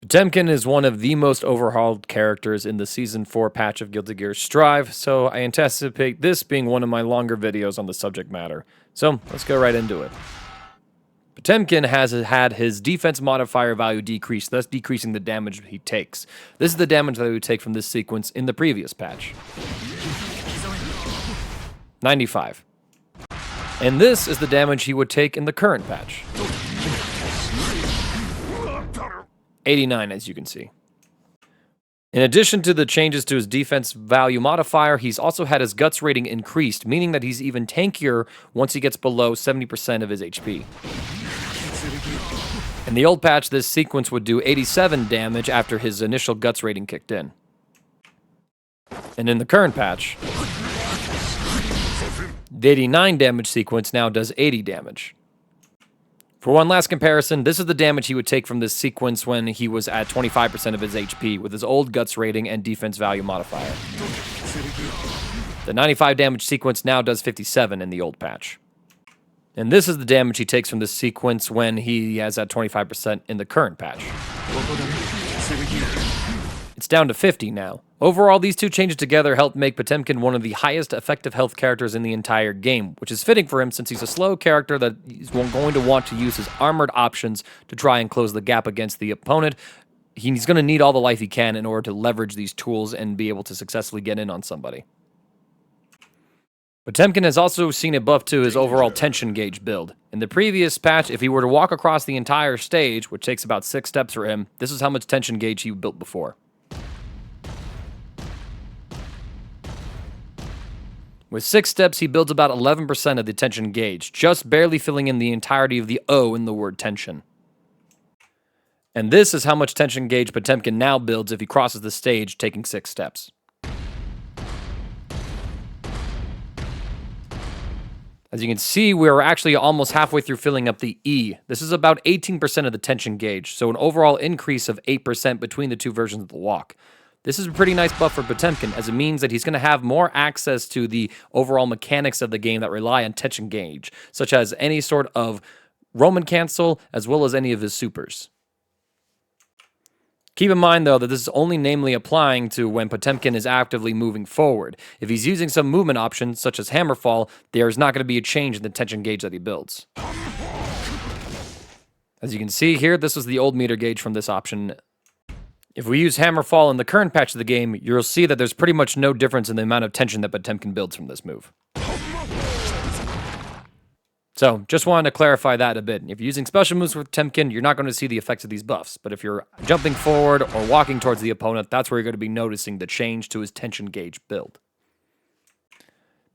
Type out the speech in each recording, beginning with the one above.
Potemkin is one of the most overhauled characters in the Season 4 patch of Guilty Gear Strive, so I anticipate this being one of my longer videos on the subject matter. So, let's go right into it. Potemkin has had his defense modifier value decreased, thus decreasing the damage he takes. This is the damage that he would take from this sequence in the previous patch. 95. And this is the damage he would take in the current patch. 89, as you can see. In addition to the changes to his defense value modifier, he's also had his guts rating increased, meaning that he's even tankier once he gets below 70% of his HP. In the old patch, this sequence would do 87 damage after his initial guts rating kicked in. And in the current patch, the 89 damage sequence now does 80 damage. For one last comparison, this is the damage he would take from this sequence when he was at 25% of his HP with his old guts rating and defense value modifier. The 95 damage sequence now does 57 in the old patch. And this is the damage he takes from this sequence when he has at 25% in the current patch. It's down to 50 now. Overall, these two changes together help make Potemkin one of the highest effective health characters in the entire game, which is fitting for him since he's a slow character that he's going to want to use his armored options to try and close the gap against the opponent. He's going to need all the life he can in order to leverage these tools and be able to successfully get in on somebody. Potemkin has also seen a buff to his overall tension gauge build. In the previous patch, if he were to walk across the entire stage, which takes about 6 steps for him, this is how much tension gauge he built before. With 6 steps, he builds about 11% of the tension gauge, just barely filling in the entirety of the O in the word tension. And this is how much tension gauge Potemkin now builds if he crosses the stage, taking 6 steps. As you can see, we're actually almost halfway through filling up the E. This is about 18% of the tension gauge, so an overall increase of 8% between the two versions of the walk. This is a pretty nice buff for Potemkin, as it means that he's going to have more access to the overall mechanics of the game that rely on tension gauge, such as any sort of Roman cancel, as well as any of his supers. Keep in mind, though, that this is only namely applying to when Potemkin is actively moving forward. If he's using some movement options, such as Hammerfall, there is not going to be a change in the tension gauge that he builds. As you can see here, this was the old meter gauge from this option. If we use Hammerfall in the current patch of the game, you'll see that there's pretty much no difference in the amount of tension that Potemkin builds from this move. So, just wanted to clarify that a bit. If you're using special moves with Potemkin, you're not going to see the effects of these buffs. But if you're jumping forward or walking towards the opponent, that's where you're going to be noticing the change to his tension gauge build.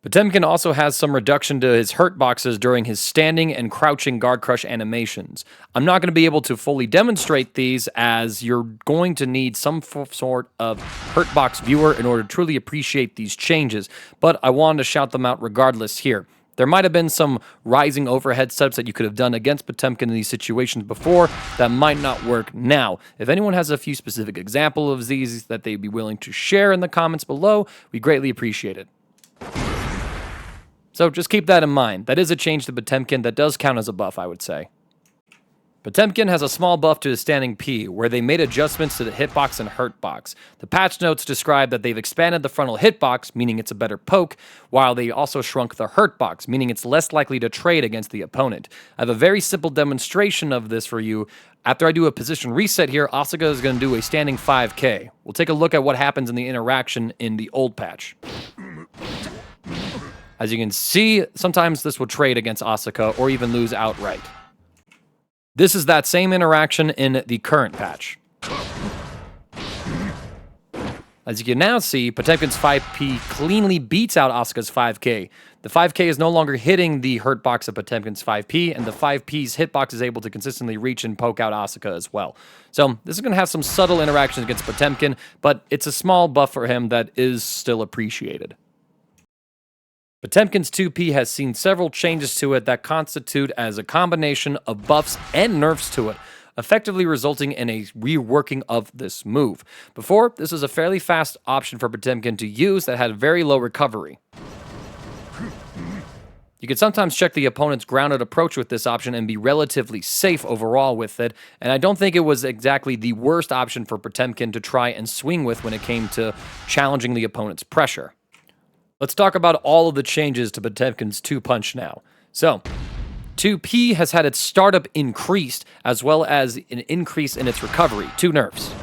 Potemkin also has some reduction to his Hurtboxes during his standing and crouching guard crush animations. I'm not going to be able to fully demonstrate these, as you're going to need some sort of Hurtbox viewer in order to truly appreciate these changes, but I wanted to shout them out regardless here. There might have been some rising overhead steps that you could have done against Potemkin in these situations before that might not work now. If anyone has a few specific examples of these that they'd be willing to share in the comments below, we greatly appreciate it. So just keep that in mind. That is a change to Potemkin that does count as a buff, I would say. Potemkin has a small buff to his standing P, where they made adjustments to the hitbox and hurtbox. The patch notes describe that they've expanded the frontal hitbox, meaning it's a better poke, while they also shrunk the hurtbox, meaning it's less likely to trade against the opponent. I have a very simple demonstration of this for you. After I do a position reset here, Asuka is going to do a standing 5K. We'll take a look at what happens in the interaction in the old patch. As you can see, sometimes this will trade against Asuka or even lose outright. This is that same interaction in the current patch. As you can now see, Potemkin's 5P cleanly beats out Asuka's 5K. The 5K is no longer hitting the hurtbox of Potemkin's 5P, and the 5P's hitbox is able to consistently reach and poke out Asuka as well. So this is going to have some subtle interactions against Potemkin, but it's a small buff for him that is still appreciated. Potemkin's 2P has seen several changes to it that constitute as a combination of buffs and nerfs to it, effectively resulting in a reworking of this move. Before, this was a fairly fast option for Potemkin to use that had very low recovery. You can sometimes check the opponent's grounded approach with this option and be relatively safe overall with it, and I don't think it was exactly the worst option for Potemkin to try and swing with when it came to challenging the opponent's pressure. Let's talk about all of the changes to Potemkin's 2-punch now. So, 2P has had its startup increased, as well as an increase in its recovery. 2 nerfs.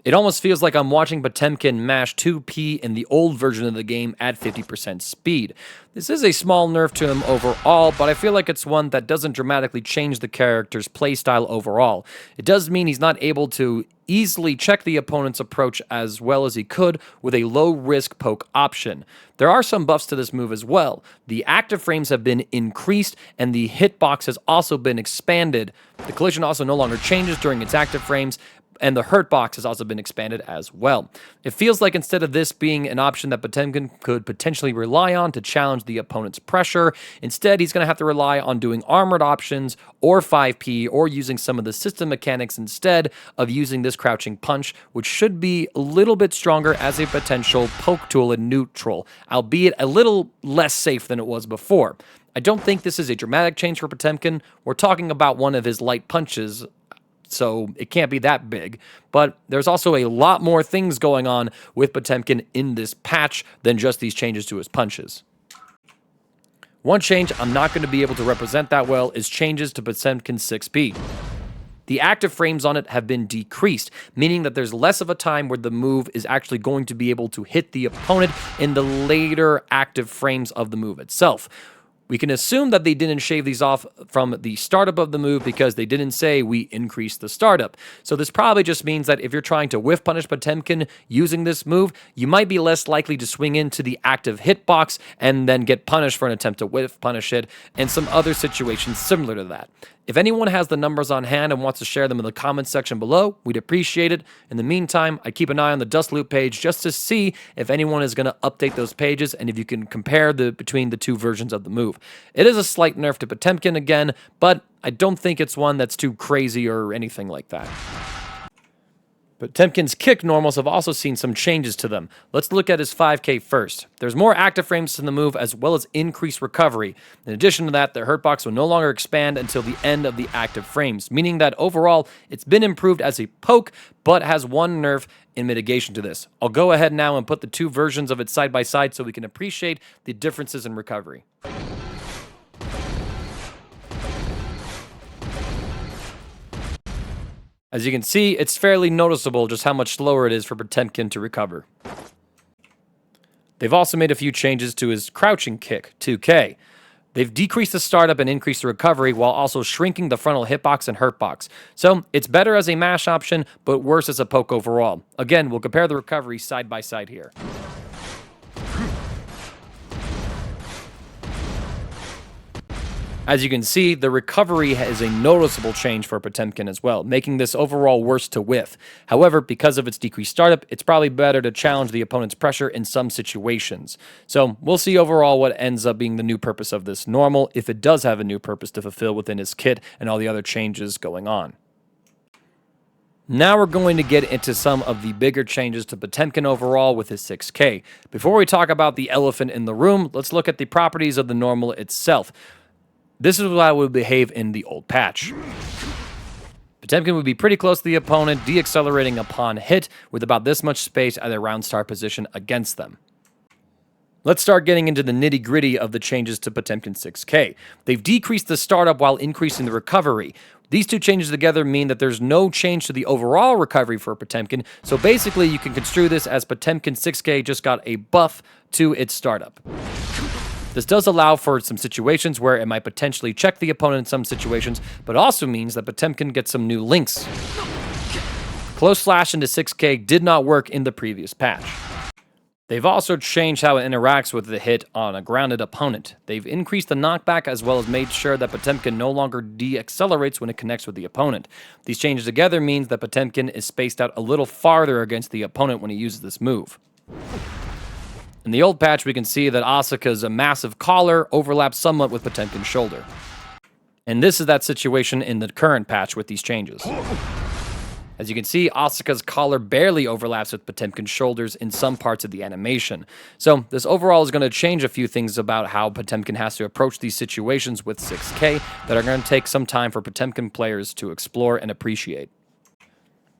It almost feels like I'm watching Potemkin mash 2P in the old version of the game at 50% speed. This is a small nerf to him overall, but I feel like it's one that doesn't dramatically change the character's playstyle overall. It does mean he's not able to easily check the opponent's approach as well as he could with a low-risk poke option. There are some buffs to this move as well. The active frames have been increased, and the hitbox has also been expanded. The collision also no longer changes during its active frames, and the Hurtbox has also been expanded as well. It feels like instead of this being an option that Potemkin could potentially rely on to challenge the opponent's pressure, instead he's going to have to rely on doing armored options or 5P or using some of the system mechanics instead of using this crouching punch, which should be a little bit stronger as a potential poke tool in neutral, albeit a little less safe than it was before. I don't think this is a dramatic change for Potemkin. We're talking about one of his light punches, so it can't be that big. But there's also a lot more things going on with Potemkin in this patch than just these changes to his punches. One change I'm not going to be able to represent that well is changes to Potemkin's 6P. The active frames on it have been decreased, meaning that there's less of a time where the move is actually going to be able to hit the opponent in the later active frames of the move itself. We can assume that they didn't shave these off from the startup of the move because they didn't say we increased the startup. So this probably just means that if you're trying to whiff punish Potemkin using this move, you might be less likely to swing into the active hitbox and then get punished for an attempt to whiff punish it, and some other situations similar to that. If anyone has the numbers on hand and wants to share them in the comments section below, we'd appreciate it. In the meantime, I keep an eye on the Dust Loop page just to see if anyone is going to update those pages and if you can compare between the two versions of the move. It is a slight nerf to Potemkin again, but I don't think it's one that's too crazy or anything like that. Potemkin's kick normals have also seen some changes to them. Let's look at his 5K first. There's more active frames to the move as well as increased recovery. In addition to that, the Hurtbox will no longer expand until the end of the active frames, meaning that overall it's been improved as a poke, but has one nerf in mitigation to this. I'll go ahead now and put the two versions of it side by side so we can appreciate the differences in recovery. As you can see, it's fairly noticeable just how much slower it is for Potemkin to recover. They've also made a few changes to his crouching kick, 2K. They've decreased the startup and increased the recovery while also shrinking the frontal hitbox and hurtbox. So it's better as a mash option, but worse as a poke overall. Again, we'll compare the recovery side by side here. As you can see, the recovery is a noticeable change for Potemkin as well, making this overall worse to whiff. However, because of its decreased startup, it's probably better to challenge the opponent's pressure in some situations. So we'll see overall what ends up being the new purpose of this normal, if it does have a new purpose to fulfill within his kit and all the other changes going on. Now we're going to get into some of the bigger changes to Potemkin overall with his 6K. Before we talk about the elephant in the room, let's look at the properties of the normal itself. This is how it would behave in the old patch. Potemkin would be pretty close to the opponent, deaccelerating upon hit, with about this much space at a round start position against them. Let's start getting into the nitty-gritty of the changes to Potemkin 6K. They've decreased the startup while increasing the recovery. These two changes together mean that there's no change to the overall recovery for Potemkin, so basically you can construe this as Potemkin 6K just got a buff to its startup. This does allow for some situations where it might potentially check the opponent in some situations, but also means that Potemkin gets some new links. Close slash into 6K did not work in the previous patch. They've also changed how it interacts with the hit on a grounded opponent. They've increased the knockback as well as made sure that Potemkin no longer deaccelerates when it connects with the opponent. These changes together means that Potemkin is spaced out a little farther against the opponent when he uses this move. In the old patch, we can see that Asuka's massive collar overlaps somewhat with Potemkin's shoulder. And this is that situation in the current patch with these changes. As you can see, Asuka's collar barely overlaps with Potemkin's shoulders in some parts of the animation. So this overall is going to change a few things about how Potemkin has to approach these situations with 6K that are going to take some time for Potemkin players to explore and appreciate.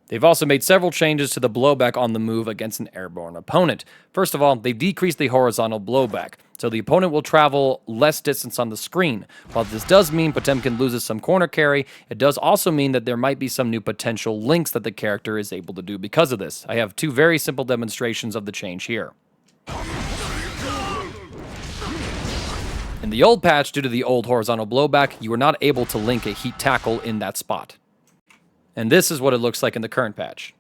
They've also made several changes to the blowback on the move against an airborne opponent. First of all, they've decreased the horizontal blowback, so the opponent will travel less distance on the screen. While this does mean Potemkin loses some corner carry, it does also mean that there might be some new potential links that the character is able to do because of this. I have two very simple demonstrations of the change here. In the old patch, due to the old horizontal blowback, you were not able to link a heat tackle in that spot. And this is what it looks like in the current patch.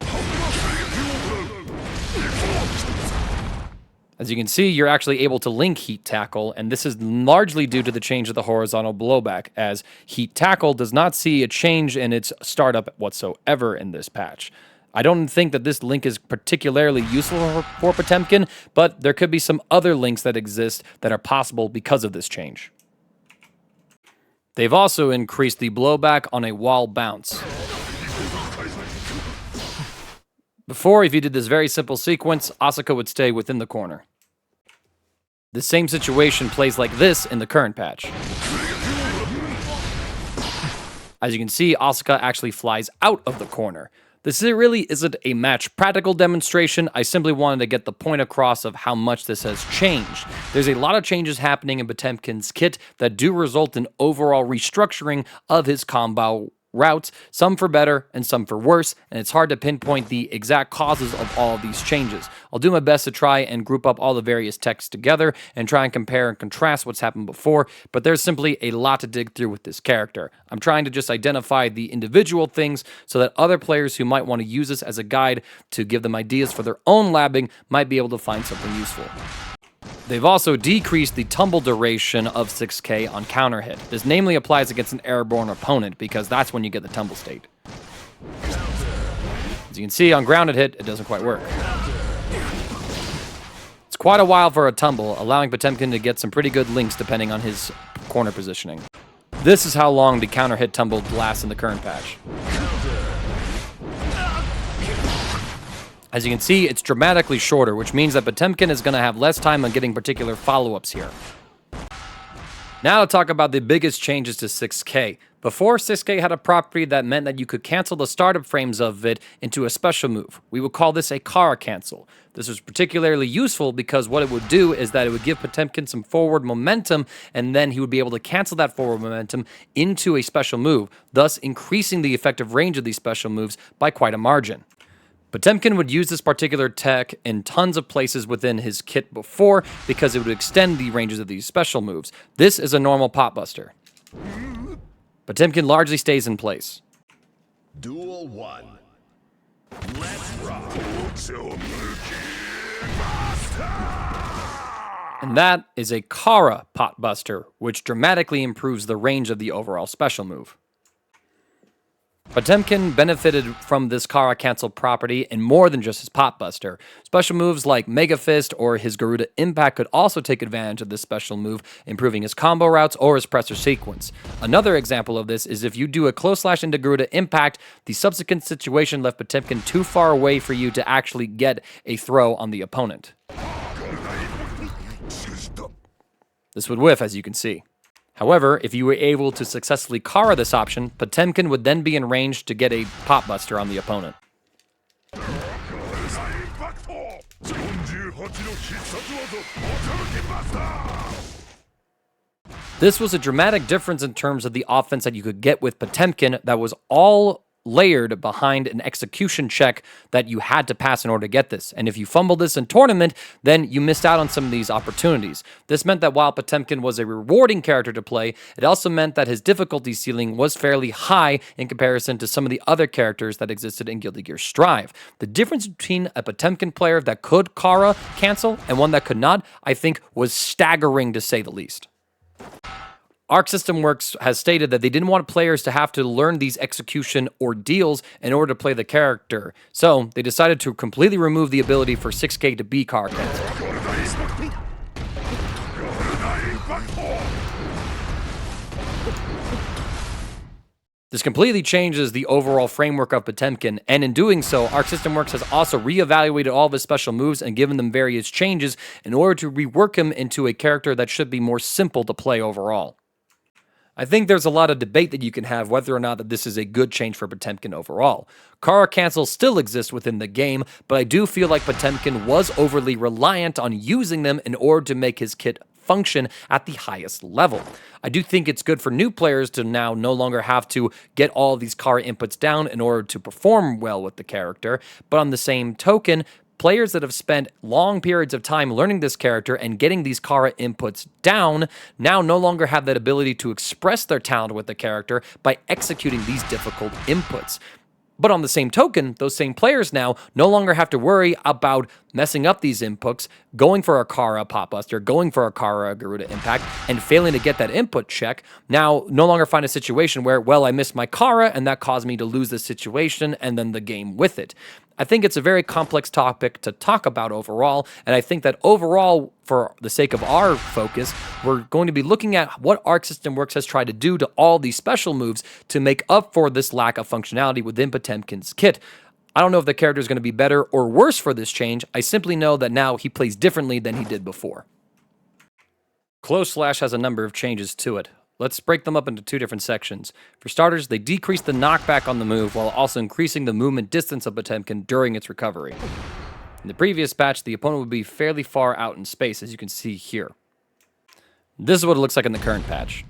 As you can see, you're actually able to link Heat Tackle, and this is largely due to the change of the horizontal blowback, as Heat Tackle does not see a change in its startup whatsoever in this patch. I don't think that this link is particularly useful for Potemkin, but there could be some other links that exist that are possible because of this change. They've also increased the blowback on a wall bounce. Before, if you did this very simple sequence, Asuka would stay within the corner. The same situation plays like this in the current patch. As you can see, Asuka actually flies out of the corner. This really isn't a match practical demonstration. I simply wanted to get the point across of how much this has changed. There's a lot of changes happening in Potemkin's kit that do result in overall restructuring of his combo routes, some for better and some for worse, and it's hard to pinpoint the exact causes of all of these changes. I'll do my best to try and group up all the various texts together and try and compare and contrast what's happened before, but there's simply a lot to dig through with this character. I'm trying to just identify the individual things so that other players who might want to use this as a guide to give them ideas for their own labbing might be able to find something useful. They've also decreased the tumble duration of 6K on counter hit. This namely applies against an airborne opponent because that's when you get the tumble state. As you can see, on grounded hit, it doesn't quite work. It's quite a while for a tumble, allowing Potemkin to get some pretty good links depending on his corner positioning. This is how long the counter hit tumble lasts in the current patch. As you can see, it's dramatically shorter, which means that Potemkin is going to have less time on getting particular follow-ups here. Now to talk about the biggest changes to 6K. Before, 6K had a property that meant that you could cancel the startup frames of it into a special move. We would call this a Kara cancel. This was particularly useful because what it would do is that it would give Potemkin some forward momentum, and then he would be able to cancel that forward momentum into a special move, thus increasing the effective range of these special moves by quite a margin. Potemkin would use this particular tech in tons of places within his kit before because it would extend the ranges of these special moves. This is a normal Pot Buster. Potemkin largely stays in place. Duel 1. Let's rock. And that is a Kara Pot Buster, which dramatically improves the range of the overall special move. Potemkin benefited from this Kara cancel property in more than just his Pot Buster. Special moves like Mega Fist or his Garuda Impact could also take advantage of this special move, improving his combo routes or his presser sequence. Another example of this is if you do a close slash into Garuda Impact, the subsequent situation left Potemkin too far away for you to actually get a throw on the opponent. This would whiff, as you can see. However, if you were able to successfully Kara this option, Potemkin would then be in range to get a Pot Buster on the opponent. This was a dramatic difference in terms of the offense that you could get with Potemkin that was all layered behind an execution check that you had to pass in order to get this. And if you fumbled this in tournament, then you missed out on some of these opportunities. This meant that while Potemkin was a rewarding character to play, it also meant that his difficulty ceiling was fairly high in comparison to some of the other characters that existed in Guilty Gear Strive. The difference between a Potemkin player that could Kara cancel and one that could not, I think, was staggering to say the least. Arc System Works has stated that they didn't want players to have to learn these execution ordeals in order to play the character, so they decided to completely remove the ability for 6K to be Kara cancel. This completely changes the overall framework of Potemkin, and in doing so, Arc System Works has also reevaluated all of his special moves and given them various changes in order to rework him into a character that should be more simple to play overall. I think there's a lot of debate that you can have whether or not that this is a good change for Potemkin overall. Kara cancels still exist within the game, but I do feel like Potemkin was overly reliant on using them in order to make his kit function at the highest level. I do think it's good for new players to now no longer have to get all these Kara inputs down in order to perform well with the character, but on the same token, players that have spent long periods of time learning this character and getting these Kara inputs down now no longer have that ability to express their talent with the character by executing these difficult inputs. But on the same token, those same players now no longer have to worry about messing up these inputs, going for a Kara Pop Buster, going for a Kara Garuda Impact, and failing to get that input check. Now, no longer find a situation where, well, I missed my Kara, and that caused me to lose the situation, and then the game with it. I think it's a very complex topic to talk about overall, and I think that overall, for the sake of our focus, we're going to be looking at what Arc System Works has tried to do to all these special moves to make up for this lack of functionality within Potemkin's kit. I don't know if the character is going to be better or worse for this change. I simply know that now he plays differently than he did before. Close Slash has a number of changes to it. Let's break them up into two different sections. For starters, they decrease the knockback on the move while also increasing the movement distance of Potemkin during its recovery. In the previous patch, the opponent would be fairly far out in space, as you can see here. This is what it looks like in the current patch.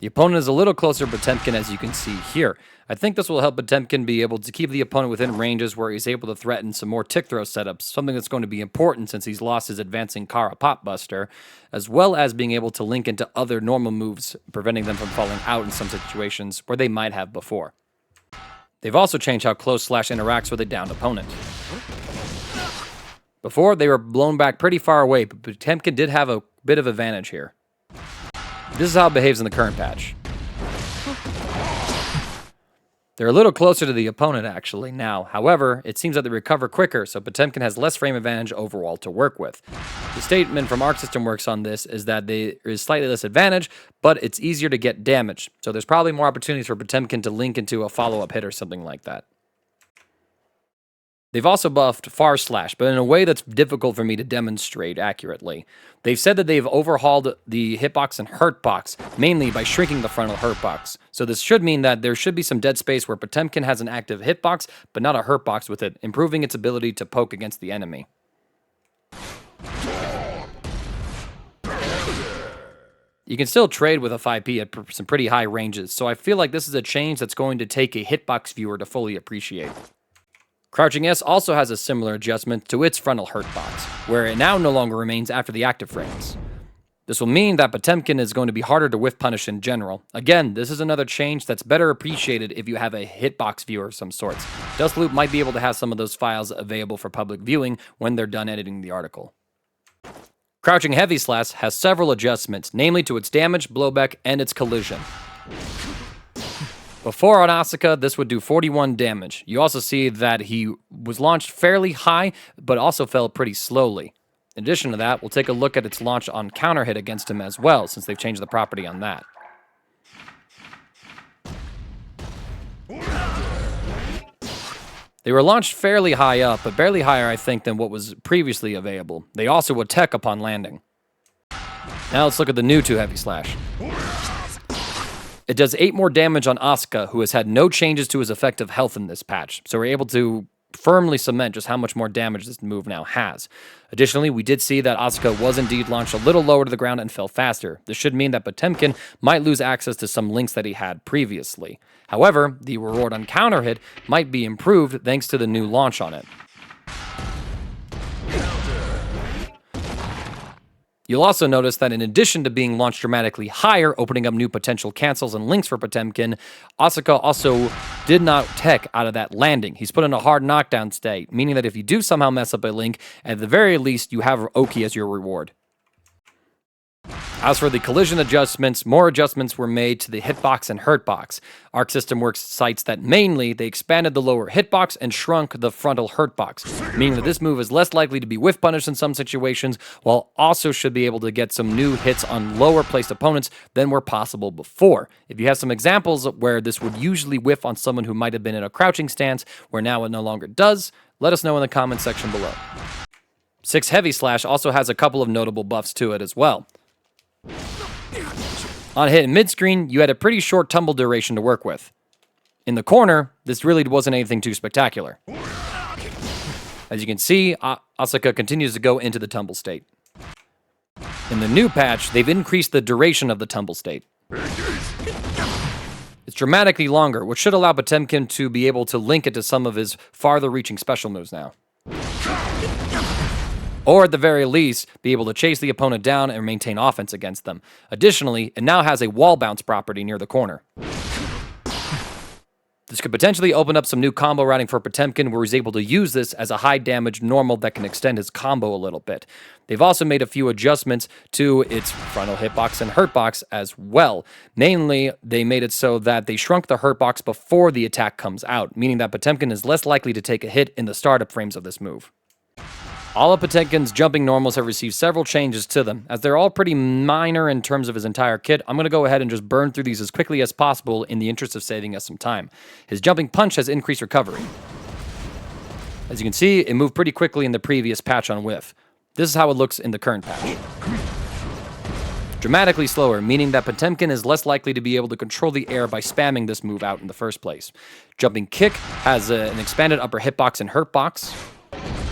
The opponent is a little closer to Potemkin, as you can see here. I think this will help Potemkin be able to keep the opponent within ranges where he's able to threaten some more tick throw setups, something that's going to be important since he's lost his advancing Kara Pop Buster, as well as being able to link into other normal moves, preventing them from falling out in some situations where they might have before. They've also changed how Close Slash interacts with a downed opponent. Before, they were blown back pretty far away, but Potemkin did have a bit of advantage here. This is how it behaves in the current patch. They're a little closer to the opponent, actually, now. However, it seems that they recover quicker, so Potemkin has less frame advantage overall to work with. The statement from Arc System Works on this is that there is slightly less advantage, but it's easier to get damage. So there's probably more opportunities for Potemkin to link into a follow-up hit or something like that. They've also buffed Far Slash, but in a way that's difficult for me to demonstrate accurately. They've said that they've overhauled the hitbox and hurtbox, mainly by shrinking the frontal hurtbox. So this should mean that there should be some dead space where Potemkin has an active hitbox, but not a hurtbox with it, improving its ability to poke against the enemy. You can still trade with a 5P at some pretty high ranges, so I feel like this is a change that's going to take a hitbox viewer to fully appreciate. Crouching S also has a similar adjustment to its frontal hurtbox, where it now no longer remains after the active frames. This will mean that Potemkin is going to be harder to whiff punish in general. Again, this is another change that's better appreciated if you have a hitbox viewer of some sorts. Dustloop might be able to have some of those files available for public viewing when they're done editing the article. Crouching Heavy Slash has several adjustments, namely to its damage, blowback, and its collision. Before on Asuka, this would do 41 damage. You also see that he was launched fairly high, but also fell pretty slowly. In addition to that, we'll take a look at its launch on counter hit against him as well, since they've changed the property on that. They were launched fairly high up, but barely higher, I think, than what was previously available. They also would tech upon landing. Now let's look at the new 2 Heavy Slash. It does 8 more damage on Asuka, who has had no changes to his effective health in this patch, so we're able to firmly cement just how much more damage this move now has. Additionally, we did see that Asuka was indeed launched a little lower to the ground and fell faster. This should mean that Potemkin might lose access to some links that he had previously. However, the reward on counter hit might be improved thanks to the new launch on it. You'll also notice that in addition to being launched dramatically higher, opening up new potential cancels and links for Potemkin, Asuka also did not tech out of that landing. He's put in a hard knockdown state, meaning that if you do somehow mess up a link, at the very least, you have Oki as your reward. As for the collision adjustments, more adjustments were made to the hitbox and hurtbox. Arc System Works cites that mainly they expanded the lower hitbox and shrunk the frontal hurtbox, meaning that this move is less likely to be whiff punished in some situations, while also should be able to get some new hits on lower placed opponents than were possible before. If you have some examples where this would usually whiff on someone who might have been in a crouching stance, where now it no longer does, let us know in the comments section below. 6 Heavy Slash also has a couple of notable buffs to it as well. On hit and mid-screen, you had a pretty short tumble duration to work with. In the corner, this really wasn't anything too spectacular. As you can see, Asuka continues to go into the tumble state. In the new patch, they've increased the duration of the tumble state. It's dramatically longer, which should allow Potemkin to be able to link it to some of his farther-reaching special moves now. Or at the very least, be able to chase the opponent down and maintain offense against them. Additionally, it now has a wall bounce property near the corner. This could potentially open up some new combo routing for Potemkin, where he's able to use this as a high damage normal that can extend his combo a little bit. They've also made a few adjustments to its frontal hitbox and hurtbox as well. Mainly, they made it so that they shrunk the hurtbox before the attack comes out, meaning that Potemkin is less likely to take a hit in the startup frames of this move. All of Potemkin's jumping normals have received several changes to them. As they're all pretty minor in terms of his entire kit, I'm going to go ahead and just burn through these as quickly as possible in the interest of saving us some time. His jumping punch has increased recovery. As you can see, it moved pretty quickly in the previous patch on whiff. This is how it looks in the current patch. Dramatically slower, meaning that Potemkin is less likely to be able to control the air by spamming this move out in the first place. Jumping kick has an expanded upper hitbox and hurtbox,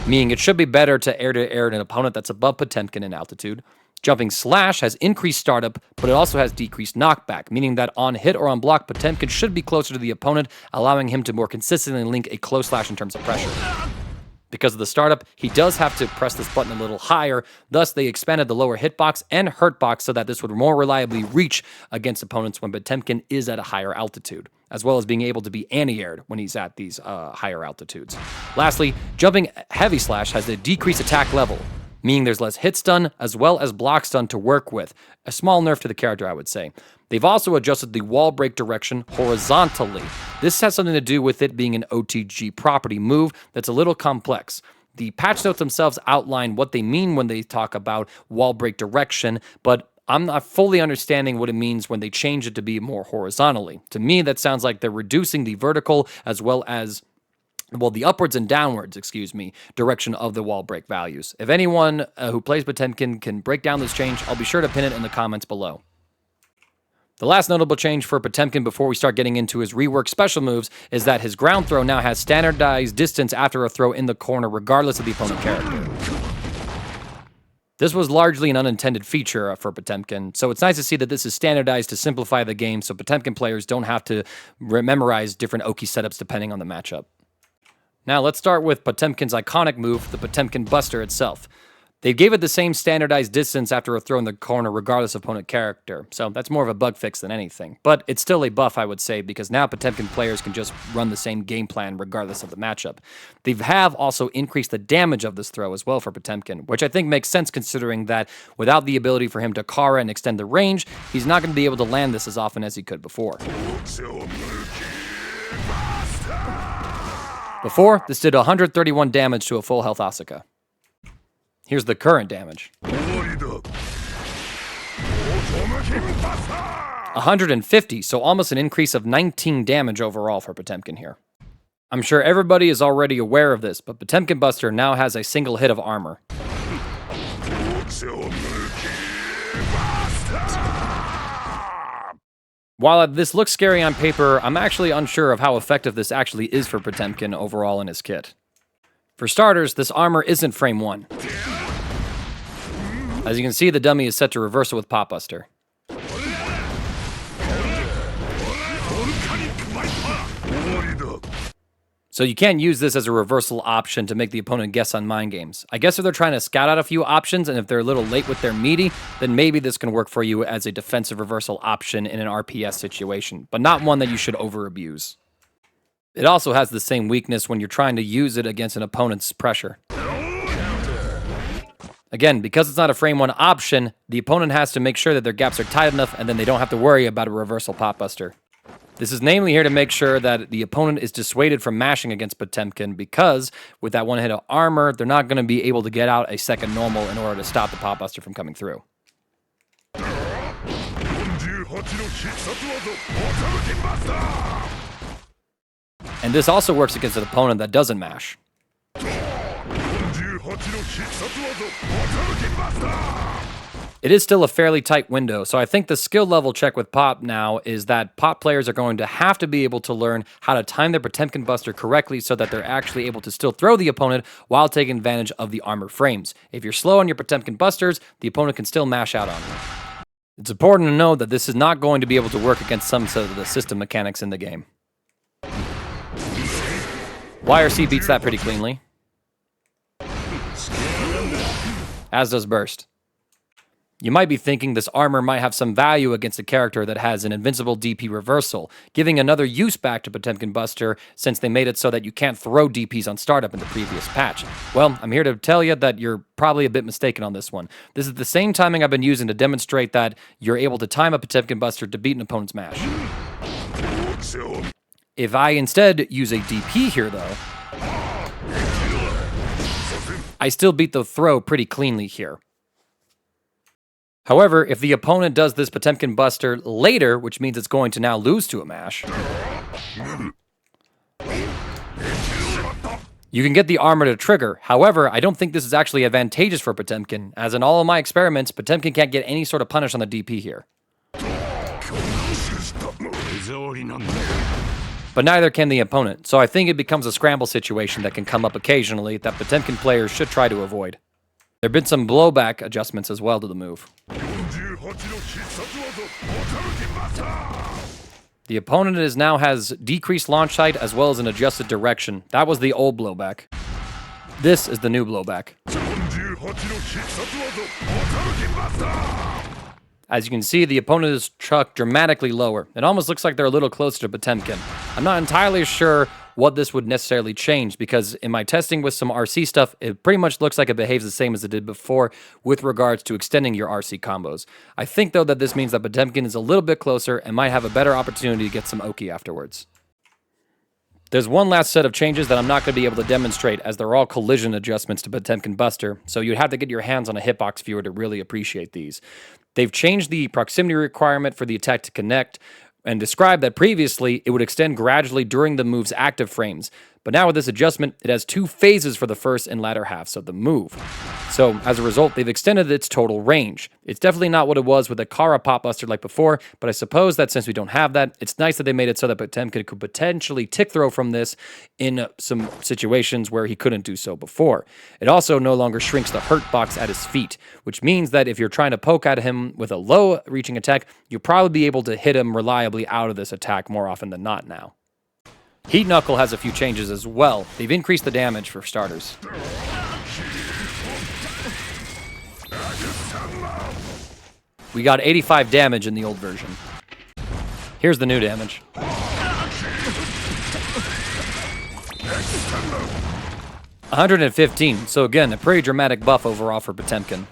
meaning it should be better to air an opponent that's above Potemkin in altitude. Jumping slash has increased startup, but it also has decreased knockback, meaning that on hit or on block, Potemkin should be closer to the opponent, allowing him to more consistently link a close slash in terms of pressure. Because of the startup, he does have to press this button a little higher, thus they expanded the lower hitbox and hurtbox so that this would more reliably reach against opponents when Potemkin is at a higher altitude, as well as being able to be anti-aired when he's at these higher altitudes. Lastly, jumping heavy slash has a decreased attack level, meaning there's less hit stun as well as block stun to work with. A small nerf to the character, I would say. They've also adjusted the wall break direction horizontally. This has something to do with it being an OTG property move that's a little complex. The patch notes themselves outline what they mean when they talk about wall break direction, but I'm not fully understanding what it means when they change it to be more horizontally. To me, that sounds like they're reducing the vertical as well as, well, the upwards and downwards, direction of the wall break values. If anyone who plays Potemkin can break down this change, I'll be sure to pin it in the comments below. The last notable change for Potemkin before we start getting into his reworked special moves is that his ground throw now has standardized distance after a throw in the corner regardless of the opponent character. This was largely an unintended feature for Potemkin, so it's nice to see that this is standardized to simplify the game so Potemkin players don't have to memorize different Oki setups depending on the matchup. Now let's start with Potemkin's iconic move, the Potemkin Buster itself. They gave it the same standardized distance after a throw in the corner regardless of opponent character, so that's more of a bug fix than anything. But it's still a buff, I would say, because now Potemkin players can just run the same game plan regardless of the matchup. They have also increased the damage of this throw as well for Potemkin, which I think makes sense considering that without the ability for him to Kara and extend the range, he's not going to be able to land this as often as he could before. Before, this did 131 damage to a full health Asuka. Here's the current damage. 150, so almost an increase of 19 damage overall for Potemkin here. I'm sure everybody is already aware of this, but Potemkin Buster now has a single hit of armor. While this looks scary on paper, I'm actually unsure of how effective this actually is for Potemkin overall in his kit. For starters, this armor isn't frame 1. As you can see, the dummy is set to reversal with Pop Buster. So you can't use this as a reversal option to make the opponent guess on mind games. I guess if they're trying to scout out a few options and if they're a little late with their meaty, then maybe this can work for you as a defensive reversal option in an RPS situation, but not one that you should over-abuse. It also has the same weakness when you're trying to use it against an opponent's pressure. Again, because it's not a frame 1 option, the opponent has to make sure that their gaps are tight enough and then they don't have to worry about a reversal Pop Buster. This is namely here to make sure that the opponent is dissuaded from mashing against Potemkin because with that one hit of armor, they're not going to be able to get out a second normal in order to stop the Pop Buster from coming through. And this also works against an opponent that doesn't mash. It is still a fairly tight window, so I think the skill level check with Pop now is that Pop players are going to have to be able to learn how to time their Potemkin Buster correctly so that they're actually able to still throw the opponent while taking advantage of the armor frames. If you're slow on your Potemkin Busters, the opponent can still mash out on you. It's important to know that this is not going to be able to work against some of the system mechanics in the game. YRC beats that pretty cleanly. As does Burst. You might be thinking this armor might have some value against a character that has an invincible DP reversal, giving another use back to Potemkin Buster since they made it so that you can't throw DPs on startup in the previous patch. Well, I'm here to tell you that you're probably a bit mistaken on this one. This is the same timing I've been using to demonstrate that you're able to time a Potemkin Buster to beat an opponent's mash. If I instead use a DP here though, I still beat the throw pretty cleanly here. However, if the opponent does this Potemkin Buster later, which means it's going to now lose to a mash, you can get the armor to trigger. However, I don't think this is actually advantageous for Potemkin, as in all of my experiments, Potemkin can't get any sort of punish on the DP here. But neither can the opponent, so I think it becomes a scramble situation that can come up occasionally that Potemkin players should try to avoid. There have been some blowback adjustments as well to the move. The opponent now has decreased launch height as well as an adjusted direction. That was the old blowback. This is the new blowback. As you can see, the opponent is chucked dramatically lower. It almost looks like they're a little closer to Potemkin. I'm not entirely sure what this would necessarily change, because in my testing with some RC stuff, it pretty much looks like it behaves the same as it did before with regards to extending your RC combos. I think, though, that this means that Potemkin is a little bit closer and might have a better opportunity to get some Oki afterwards. There's one last set of changes that I'm not going to be able to demonstrate, as they're all collision adjustments to Potemkin Buster, so you'd have to get your hands on a hitbox viewer to really appreciate these. They've changed the proximity requirement for the attack to connect, and described that previously it would extend gradually during the move's active frames. But now with this adjustment, it has 2 phases for the first and latter halves of the move. So as a result, they've extended its total range. It's definitely not what it was with the Kara Pop Buster like before, but I suppose that since we don't have that, it's nice that they made it so that Potemkin could potentially tick throw from this in some situations where he couldn't do so before. It also no longer shrinks the hurt box at his feet, which means that if you're trying to poke at him with a low reaching attack, you'll probably be able to hit him reliably out of this attack more often than not now. Heat Knuckle has a few changes as well. They've increased the damage for starters. We got 85 damage in the old version. Here's the new damage. 115, so again, a pretty dramatic buff overall for Potemkin.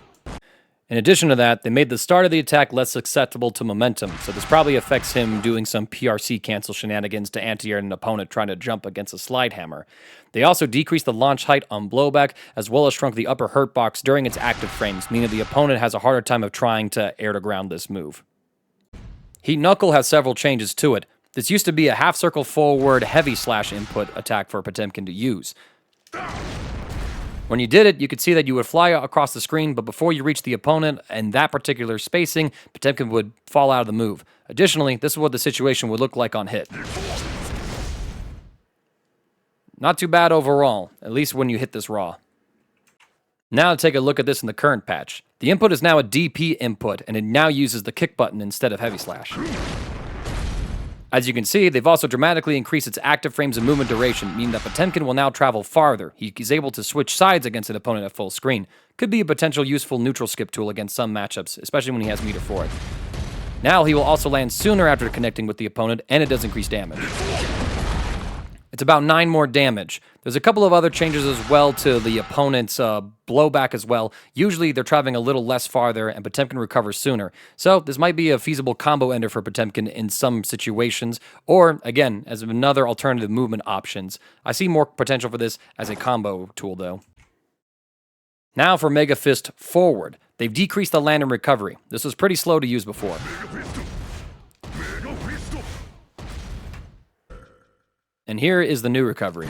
In addition to that, they made the start of the attack less susceptible to momentum, so this probably affects him doing some PRC cancel shenanigans to anti-air an opponent trying to jump against a slide hammer. They also decreased the launch height on blowback, as well as shrunk the upper hurt box during its active frames, meaning the opponent has a harder time of trying to air to ground this move. Heat Knuckle has several changes to it. This used to be a half circle forward heavy slash input attack for Potemkin to use. When you did it, you could see that you would fly across the screen, but before you reach the opponent and that particular spacing, Potemkin would fall out of the move. Additionally, this is what the situation would look like on hit. Not too bad overall, at least when you hit this raw. Now to take a look at this in the current patch. The input is now a DP input, and it now uses the kick button instead of heavy slash. As you can see, they've also dramatically increased its active frames and movement duration, meaning that Potemkin will now travel farther. He's able to switch sides against an opponent at full screen. Could be a potential useful neutral skip tool against some matchups, especially when he has meter for it. Now he will also land sooner after connecting with the opponent, and it does increase damage. It's about 9 more damage. There's a couple of other changes as well to the opponent's blowback as well. Usually they're traveling a little less farther and Potemkin recovers sooner. So this might be a feasible combo ender for Potemkin in some situations, or again, as another alternative movement options. I see more potential for this as a combo tool though. Now for Mega Fist Forward. They've decreased the land and recovery. This was pretty slow to use before. And here is the new recovery.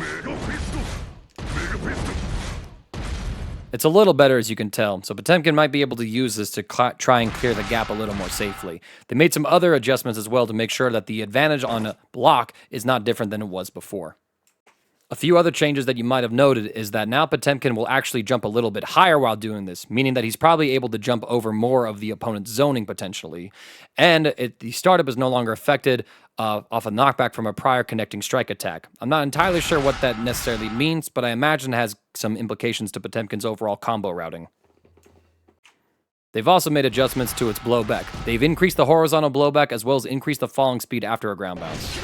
It's a little better as you can tell, so Potemkin might be able to use this to try and clear the gap a little more safely. They made some other adjustments as well to make sure that the advantage on a block is not different than it was before. A few other changes that you might have noted is that now Potemkin will actually jump a little bit higher while doing this, meaning that he's probably able to jump over more of the opponent's zoning potentially. And the startup is no longer affected off a knockback from a prior connecting strike attack. I'm not entirely sure what that necessarily means, but I imagine it has some implications to Potemkin's overall combo routing. They've also made adjustments to its blowback. They've increased the horizontal blowback as well as increased the falling speed after a ground bounce.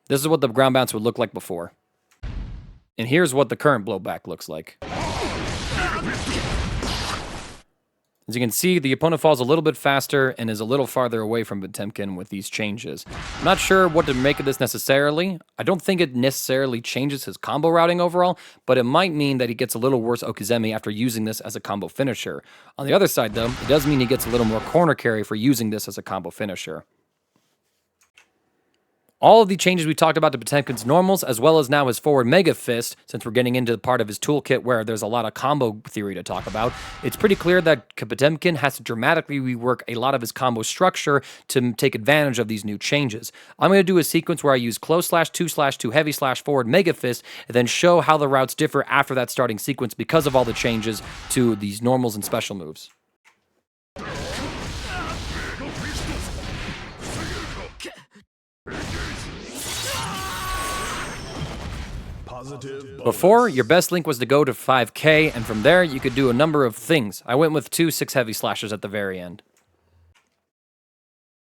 This is what the ground bounce would look like before. And here's what the current blowback looks like. As you can see, the opponent falls a little bit faster and is a little farther away from Potemkin with these changes. I'm not sure what to make of this necessarily. I don't think it necessarily changes his combo routing overall, but it might mean that he gets a little worse Okizeme after using this as a combo finisher. On the other side, though, it does mean he gets a little more corner carry for using this as a combo finisher. All of the changes we talked about to Potemkin's normals, as well as now his forward Mega Fist, since we're getting into the part of his toolkit where there's a lot of combo theory to talk about, it's pretty clear that Potemkin has to dramatically rework a lot of his combo structure to take advantage of these new changes. I'm going to do a sequence where I use close slash 2/2 heavy slash forward Mega Fist, and then show how the routes differ after that starting sequence because of all the changes to these normals and special moves. Before, your best link was to go to 5k, and from there, you could do a number of things. I went with 2 6 heavy slashes at the very end.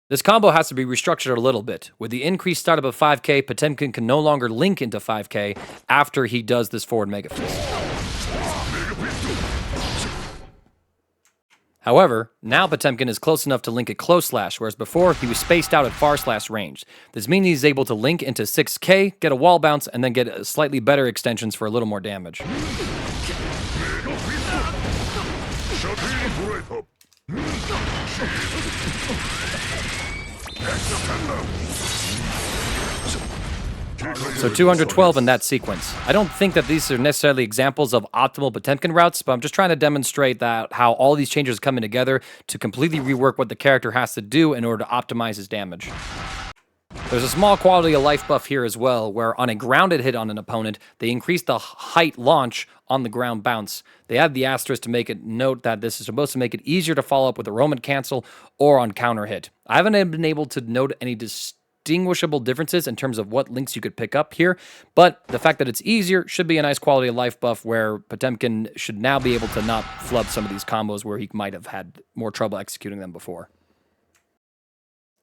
This combo has to be restructured a little bit. With the increased startup of 5k, Potemkin can no longer link into 5k after he does this forward Mega Fist. However, now Potemkin is close enough to link at close slash, whereas before he was spaced out at far slash range. This means he's able to link into 6k, get a wall bounce, and then get slightly better extensions for a little more damage. So 212 in that sequence. I don't think that these are necessarily examples of optimal Potemkin routes, but I'm just trying to demonstrate that how all these changes are coming together to completely rework what the character has to do in order to optimize his damage. There's a small quality of life buff here as well, where on a grounded hit on an opponent, they increase the height launch on the ground bounce. They add the asterisk to make it note that this is supposed to make it easier to follow up with a Roman cancel or on counter hit. I haven't been able to note any distinguishable differences in terms of what links you could pick up here, but the fact that it's easier should be a nice quality of life buff where Potemkin should now be able to not flub some of these combos where he might have had more trouble executing them before.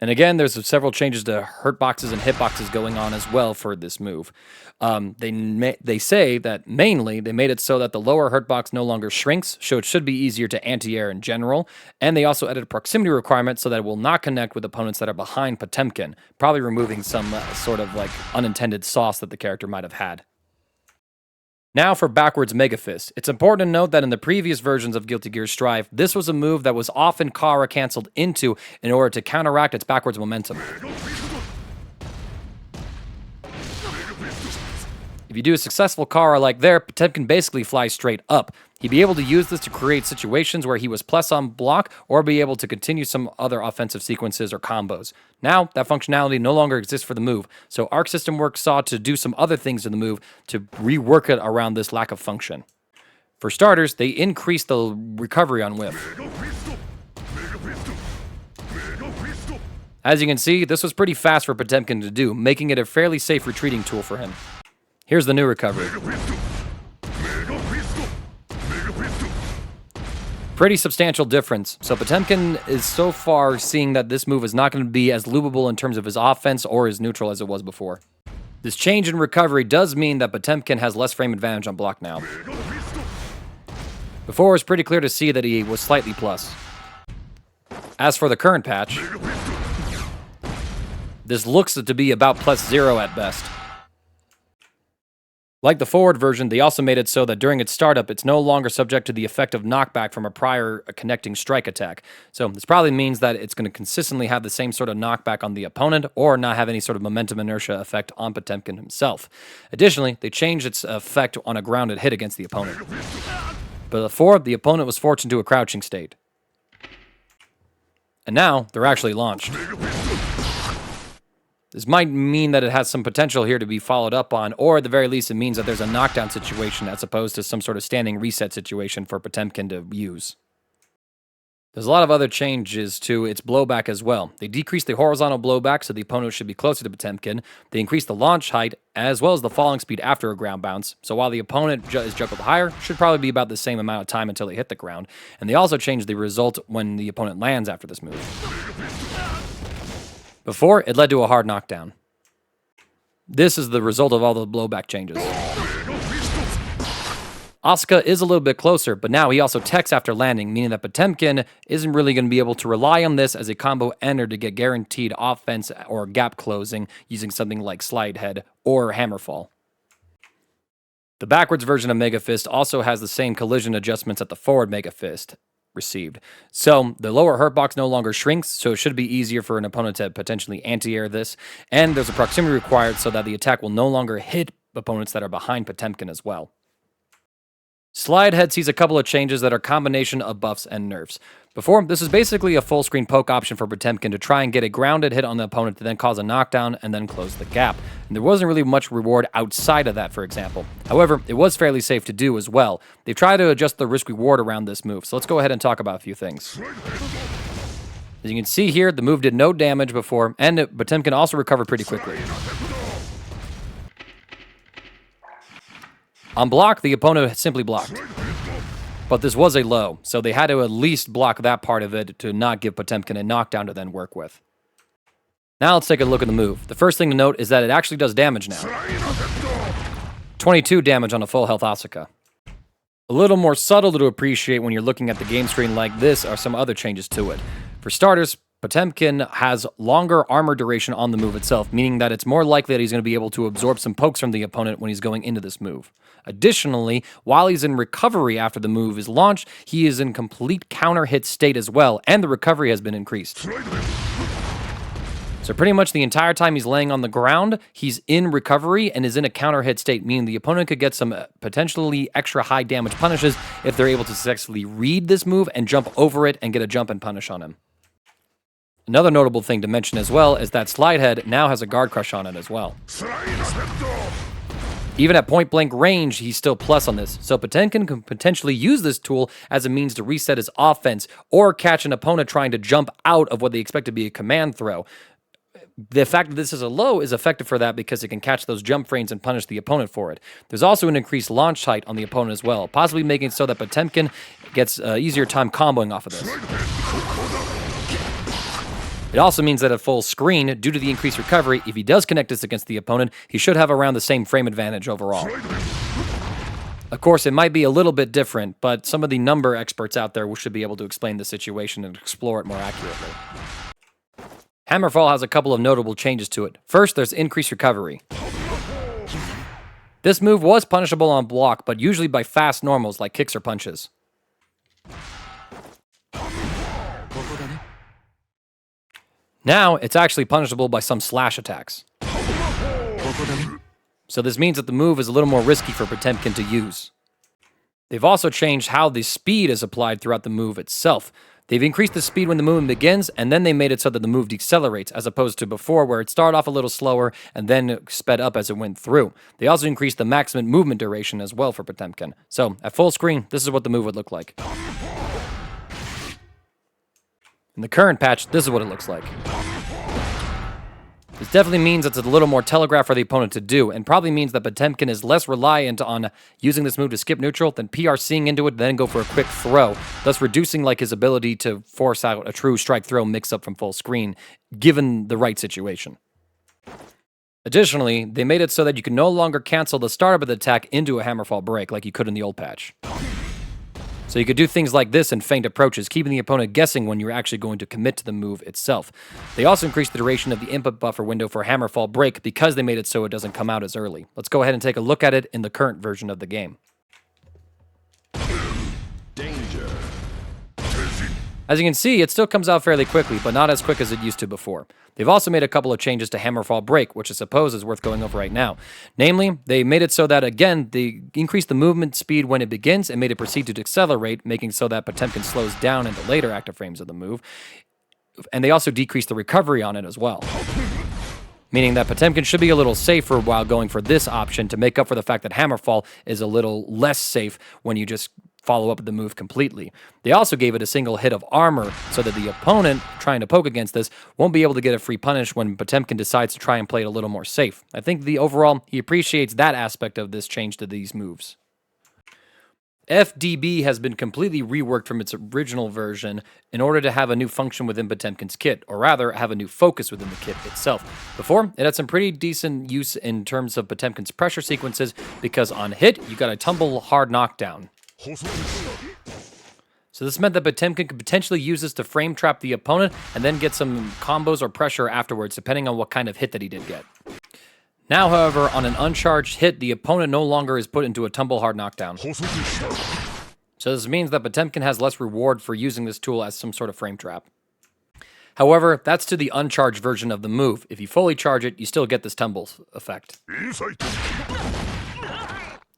And again, there's several changes to Hurtboxes and Hitboxes going on as well for this move. They say that mainly they made it so that the lower Hurtbox no longer shrinks, so it should be easier to anti-air in general. And they also added a proximity requirement so that it will not connect with opponents that are behind Potemkin, probably removing some sort of like unintended sauce that the character might have had. Now for backwards Mega Fist. It's important to note that in the previous versions of Guilty Gear Strive, this was a move that was often Kara canceled into in order to counteract its backwards momentum. If you do a successful Kara like there, Potemkin basically flies straight up. He'd be able to use this to create situations where he was plus on block or be able to continue some other offensive sequences or combos. Now, that functionality no longer exists for the move, so Arc System Works sought to do some other things in the move to rework it around this lack of function. For starters, they increased the recovery on whiff. As you can see, this was pretty fast for Potemkin to do, making it a fairly safe retreating tool for him. Here's the new recovery. pretty substantial difference. So Potemkin is so far seeing that this move is not going to be as loopable in terms of his offense or his neutral as it was before. This change in recovery does mean that Potemkin has less frame advantage on block now. Before, it was pretty clear to see that he was slightly plus. As for the current patch, this looks to be about +0 at best. Like the forward version, they also made it so that during its startup, it's no longer subject to the effect of knockback from a prior connecting strike attack. So this probably means that it's going to consistently have the same sort of knockback on the opponent or not have any sort of momentum inertia effect on Potemkin himself. Additionally, they changed its effect on a grounded hit against the opponent. But before, the opponent was forced into a crouching state. And now, they're actually launched. This might mean that it has some potential here to be followed up on, or at the very least, it means that there's a knockdown situation as opposed to some sort of standing reset situation for Potemkin to use. There's a lot of other changes to its blowback as well. They decreased the horizontal blowback so the opponent should be closer to Potemkin. They increased the launch height as well as the falling speed after a ground bounce. So while the opponent is juggled higher, should probably be about the same amount of time until they hit the ground. And they also changed the result when the opponent lands after this move. Before, it led to a hard knockdown. This is the result of all the blowback changes. Asuka is a little bit closer, but now he also techs after landing, meaning that Potemkin isn't really going to be able to rely on this as a combo ender to get guaranteed offense or gap closing using something like Slide Head or Hammerfall. The backwards version of Mega Fist also has the same collision adjustments that the forward Mega Fist received. So the lower hurtbox no longer shrinks, so it should be easier for an opponent to potentially anti-air this, and there's a proximity required so that the attack will no longer hit opponents that are behind Potemkin as well. Slide Head sees a couple of changes that are a combination of buffs and nerfs. Before, this is basically a full screen poke option for Potemkin to try and get a grounded hit on the opponent to then cause a knockdown and then close the gap. And there wasn't really much reward outside of that, for example. However, it was fairly safe to do as well. They've tried to adjust the risk-reward around this move, so let's go ahead and talk about a few things. As you can see here, the move did no damage before, and Potemkin also recovered pretty quickly. On block, the opponent simply blocked. But this was a low, so they had to at least block that part of it to not give Potemkin a knockdown to then work with. Now let's take a look at the move. The first thing to note is that it actually does damage now. 22 damage on a full health Asuka. A little more subtle to appreciate when you're looking at the game screen like this are some other changes to it. For starters, Potemkin has longer armor duration on the move itself, meaning that it's more likely that he's going to be able to absorb some pokes from the opponent when he's going into this move. Additionally, while he's in recovery after the move is launched, he is in complete counter hit state as well, and the recovery has been increased. So pretty much the entire time he's laying on the ground, he's in recovery and is in a counter hit state, meaning the opponent could get some potentially extra high damage punishes if they're able to successfully read this move and jump over it and get a jump and punish on him. Another notable thing to mention as well is that Slide Head now has a guard crush on it as well. Even at point blank range, he's still plus on this, so Potemkin can potentially use this tool as a means to reset his offense or catch an opponent trying to jump out of what they expect to be a command throw. The fact that this is a low is effective for that because it can catch those jump frames and punish the opponent for it. There's also an increased launch height on the opponent as well, possibly making it so that Potemkin gets easier time comboing off of this. It also means that at full screen, due to the increased recovery, if he does connect this against the opponent, he should have around the same frame advantage overall. Of course, it might be a little bit different, but some of the number experts out there should be able to explain the situation and explore it more accurately. Hammerfall has a couple of notable changes to it. First, there's increased recovery. This move was punishable on block, but usually by fast normals like kicks or punches. Now, it's actually punishable by some slash attacks. So this means that the move is a little more risky for Potemkin to use. They've also changed how the speed is applied throughout the move itself. They've increased the speed when the movement begins, and then they made it so that the move decelerates, as opposed to before where it started off a little slower and then sped up as it went through. They also increased the maximum movement duration as well for Potemkin. So, at full screen, this is what the move would look like. In the current patch, this is what it looks like. This definitely means it's a little more telegraphed for the opponent to do, and probably means that Potemkin is less reliant on using this move to skip neutral than PRCing into it, then go for a quick throw, thus reducing his ability to force out a true strike throw mix-up from full screen, given the right situation. Additionally, they made it so that you can no longer cancel the startup of the attack into a hammerfall break like you could in the old patch. So you could do things like this in feint approaches, keeping the opponent guessing when you're actually going to commit to the move itself. They also increased the duration of the input buffer window for hammerfall break because they made it so it doesn't come out as early. Let's go ahead and take a look at it in the current version of the game. Danger. As you can see, it still comes out fairly quickly, but not as quick as it used to before. They've also made a couple of changes to Hammerfall Break, which I suppose is worth going over right now. Namely, they made it so that, again, they increased the movement speed when it begins and made it proceed to accelerate, making so that Potemkin slows down in the later active frames of the move. And they also decreased the recovery on it as well. Meaning that Potemkin should be a little safer while going for this option to make up for the fact that Hammerfall is a little less safe when you just follow up the move completely. They also gave it a single hit of armor so that the opponent trying to poke against this won't be able to get a free punish when Potemkin decides to try and play it a little more safe. I think overall, he appreciates that aspect of this change to these moves. F.D.B has been completely reworked from its original version in order to have a new function within Potemkin's kit, or rather, have a new focus within the kit itself. Before, it had some pretty decent use in terms of Potemkin's pressure sequences, because on hit, you got a tumble hard knockdown. So this meant that Potemkin could potentially use this to frame trap the opponent and then get some combos or pressure afterwards, depending on what kind of hit that he did get. Now, however, on an uncharged hit, the opponent no longer is put into a tumble hard knockdown. So this means that Potemkin has less reward for using this tool as some sort of frame trap. However, that's to the uncharged version of the move. If you fully charge it, you still get this tumble effect.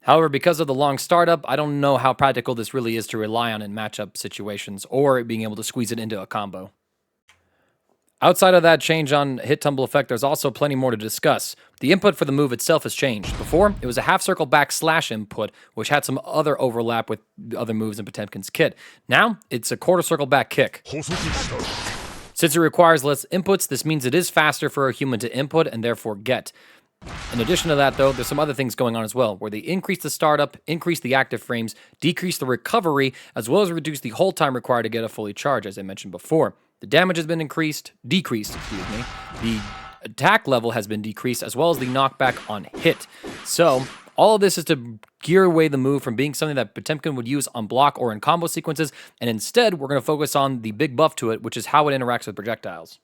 However, because of the long startup, I don't know how practical this really is to rely on in matchup situations, or being able to squeeze it into a combo. Outside of that change on hit tumble effect, there's also plenty more to discuss. The input for the move itself has changed. Before, it was a half circle back slash input, which had some other overlap with other moves in Potemkin's kit. Now, it's a quarter circle back kick. Since it requires less inputs, this means it is faster for a human to input and therefore get. In addition to that, though, there's some other things going on as well, where they increase the startup, increase the active frames, decrease the recovery, as well as reduce the hold time required to get a fully charge, as I mentioned before. The damage has been decreased, the attack level has been decreased, as well as the knockback on hit. So, all of this is to gear away the move from being something that Potemkin would use on block or in combo sequences, and instead, we're going to focus on the big buff to it, which is how it interacts with projectiles.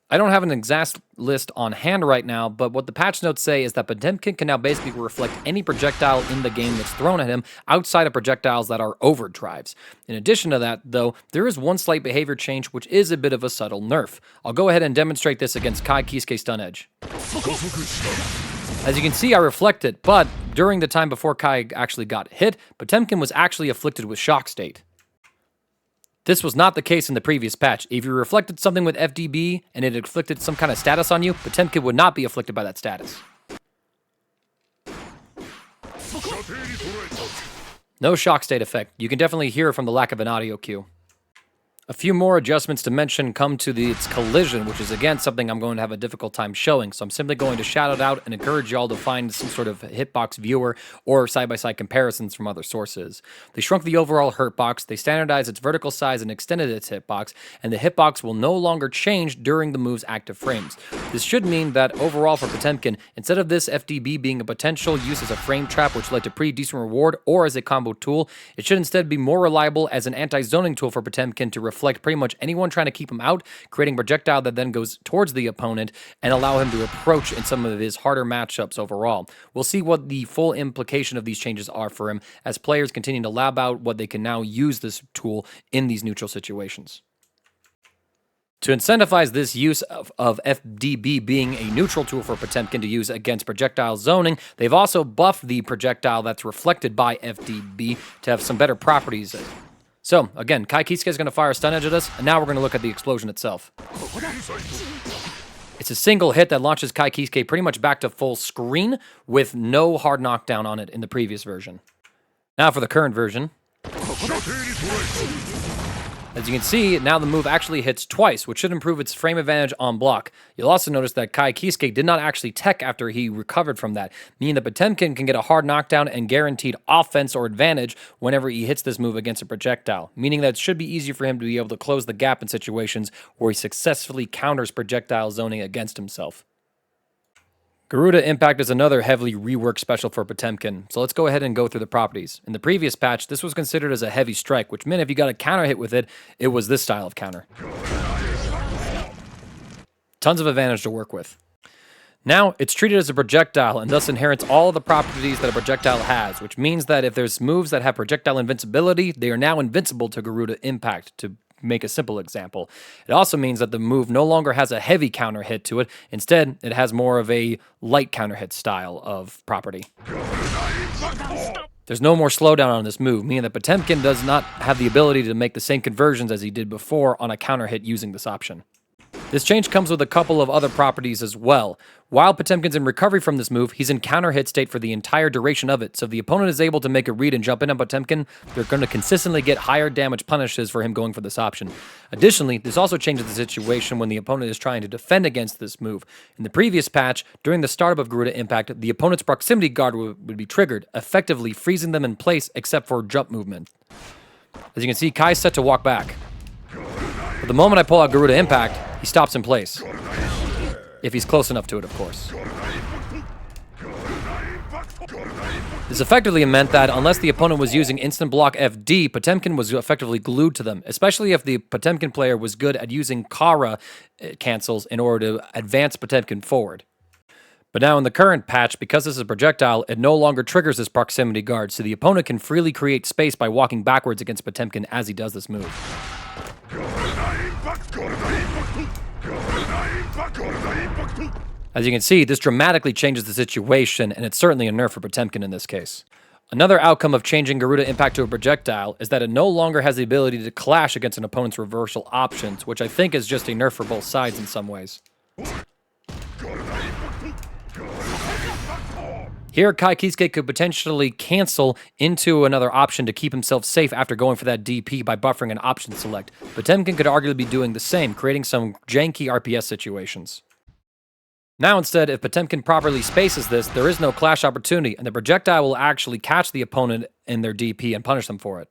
I don't have an exact list on hand right now, but what the patch notes say is that Potemkin can now basically reflect any projectile in the game that's thrown at him outside of projectiles that are overdrives. In addition to that, though, there is one slight behavior change, which is a bit of a subtle nerf. I'll go ahead and demonstrate this against Kai Kisuke Stun Edge. As you can see, I reflect it, but during the time before Kai actually got hit, Potemkin was actually afflicted with Shock State. This was not the case in the previous patch. If you reflected something with F.D.B and it inflicted some kind of status on you, Potemkin would not be afflicted by that status. No shock state effect. You can definitely hear it from the lack of an audio cue. A few more adjustments to mention come to its collision, which is again something I'm going to have a difficult time showing, so I'm simply going to shout it out and encourage y'all to find some sort of hitbox viewer or side-by-side comparisons from other sources. They shrunk the overall hurtbox, they standardized its vertical size and extended its hitbox, and the hitbox will no longer change during the move's active frames. This should mean that overall for Potemkin, instead of this F.D.B being a potential use as a frame trap which led to pretty decent reward or as a combo tool, it should instead be more reliable as an anti-zoning tool for Potemkin to reflect pretty much anyone trying to keep him out, creating a projectile that then goes towards the opponent and allow him to approach in some of his harder matchups overall. We'll see what the full implication of these changes are for him as players continue to lab out what they can now use this tool in these neutral situations. To incentivize this use of F.D.B being a neutral tool for Potemkin to use against projectile zoning, they've also buffed the projectile that's reflected by F.D.B to have some better properties. So, again, Kai Kisuke is going to fire a stun edge at us, and now we're going to look at the explosion itself. It's a single hit that launches Kai Kisuke pretty much back to full screen with no hard knockdown on it in the previous version. Now for the current version. As you can see, now the move actually hits twice, which should improve its frame advantage on block. You'll also notice that Kai Kisuke did not actually tech after he recovered from that, meaning that Potemkin can get a hard knockdown and guaranteed offense or advantage whenever he hits this move against a projectile, meaning that it should be easy for him to be able to close the gap in situations where he successfully counters projectile zoning against himself. Garuda Impact is another heavily reworked special for Potemkin, so let's go ahead and go through the properties. In the previous patch, this was considered as a heavy strike, which meant if you got a counter hit with it, it was this style of counter. Tons of advantage to work with. Now, it's treated as a projectile and thus inherits all of the properties that a projectile has, which means that if there's moves that have projectile invincibility, they are now invincible to Garuda Impact, to make a simple example. It also means that the move no longer has a heavy counter hit to it. Instead, it has more of a light counter hit style of property. There's no more slowdown on this move, meaning that Potemkin does not have the ability to make the same conversions as he did before on a counter hit using this option. This change comes with a couple of other properties as well. While Potemkin's in recovery from this move, he's in counter hit state for the entire duration of it, so if the opponent is able to make a read and jump in on Potemkin, they're going to consistently get higher damage punishes for him going for this option. Additionally, this also changes the situation when the opponent is trying to defend against this move. In the previous patch, during the startup of Garuda Impact, the opponent's proximity guard would be triggered, effectively freezing them in place except for jump movement. As you can see, Kai's set to walk back. But the moment I pull out Garuda Impact, he stops in place. If he's close enough to it, of course. This effectively meant that unless the opponent was using instant block F.D., Potemkin was effectively glued to them, especially if the Potemkin player was good at using Kara cancels in order to advance Potemkin forward. But now in the current patch, because this is a projectile, it no longer triggers this proximity guard, so the opponent can freely create space by walking backwards against Potemkin as he does this move. As you can see, this dramatically changes the situation, and it's certainly a nerf for Potemkin in this case. Another outcome of changing Garuda Impact to a projectile is that it no longer has the ability to clash against an opponent's reversal options, which I think is just a nerf for both sides in some ways. Here, Kai Kisuke could potentially cancel into another option to keep himself safe after going for that DP by buffering an option select. Potemkin could arguably be doing the same, creating some janky RPS situations. Now instead, if Potemkin properly spaces this, there is no clash opportunity, and the projectile will actually catch the opponent in their DP and punish them for it.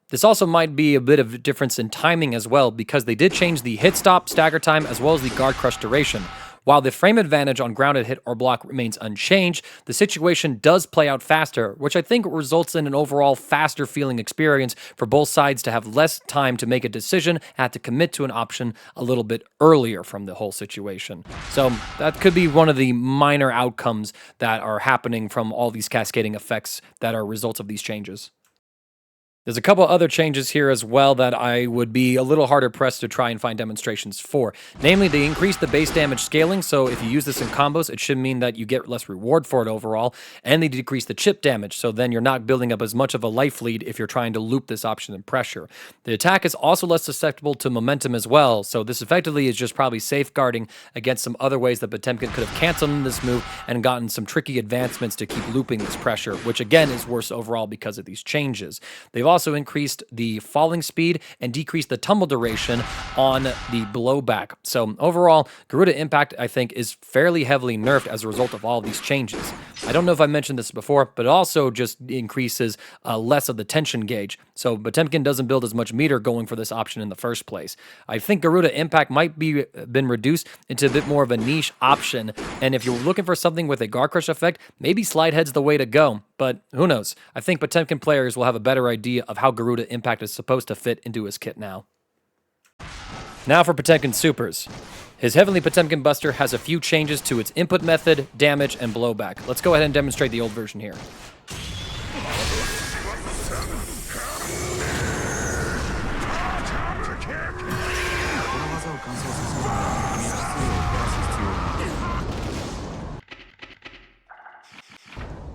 This also might be a bit of a difference in timing as well, because they did change the hit stop, stagger time, as well as the guard crush duration. While the frame advantage on grounded hit or block remains unchanged, the situation does play out faster, which I think results in an overall faster feeling experience for both sides to have less time to make a decision and have to commit to an option a little bit earlier from the whole situation. So that could be one of the minor outcomes that are happening from all these cascading effects that are results of these changes. There's a couple other changes here as well that I would be a little harder pressed to try and find demonstrations for. Namely, they increase the base damage scaling, so if you use this in combos, it should mean that you get less reward for it overall, and they decrease the chip damage, so then you're not building up as much of a life lead if you're trying to loop this option in pressure. The attack is also less susceptible to momentum as well, so this effectively is just probably safeguarding against some other ways that Potemkin could have canceled in this move and gotten some tricky advancements to keep looping this pressure, which again is worse overall because of these changes. They've also increased the falling speed and decreased the tumble duration on the blowback. So overall, Garuda Impact, I think, is fairly heavily nerfed as a result of all of these changes. I don't know if I mentioned this before, but it also just increases less of the tension gauge. So Potemkin doesn't build as much meter going for this option in the first place. I think Garuda Impact might be been reduced into a bit more of a niche option. And if you're looking for something with a guard crush effect, maybe slide head's the way to go. But who knows? I think Potemkin players will have a better idea of how Garuda Impact is supposed to fit into his kit now. Now for Potemkin Supers. His Heavenly Potemkin Buster has a few changes to its input method, damage, and blowback. Let's go ahead and demonstrate the old version here.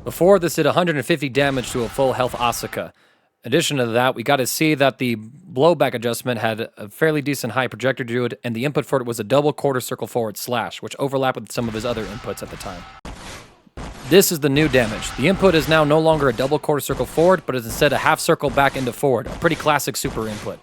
Before, this did 150 damage to a full health Asuka. In addition to that, we got to see that the blowback adjustment had a fairly decent high projector to it, and the input for it was a double quarter circle forward slash, which overlapped with some of his other inputs at the time. This is the new damage. The input is now no longer a double quarter circle forward, but is instead a half circle back into forward. A pretty classic super input.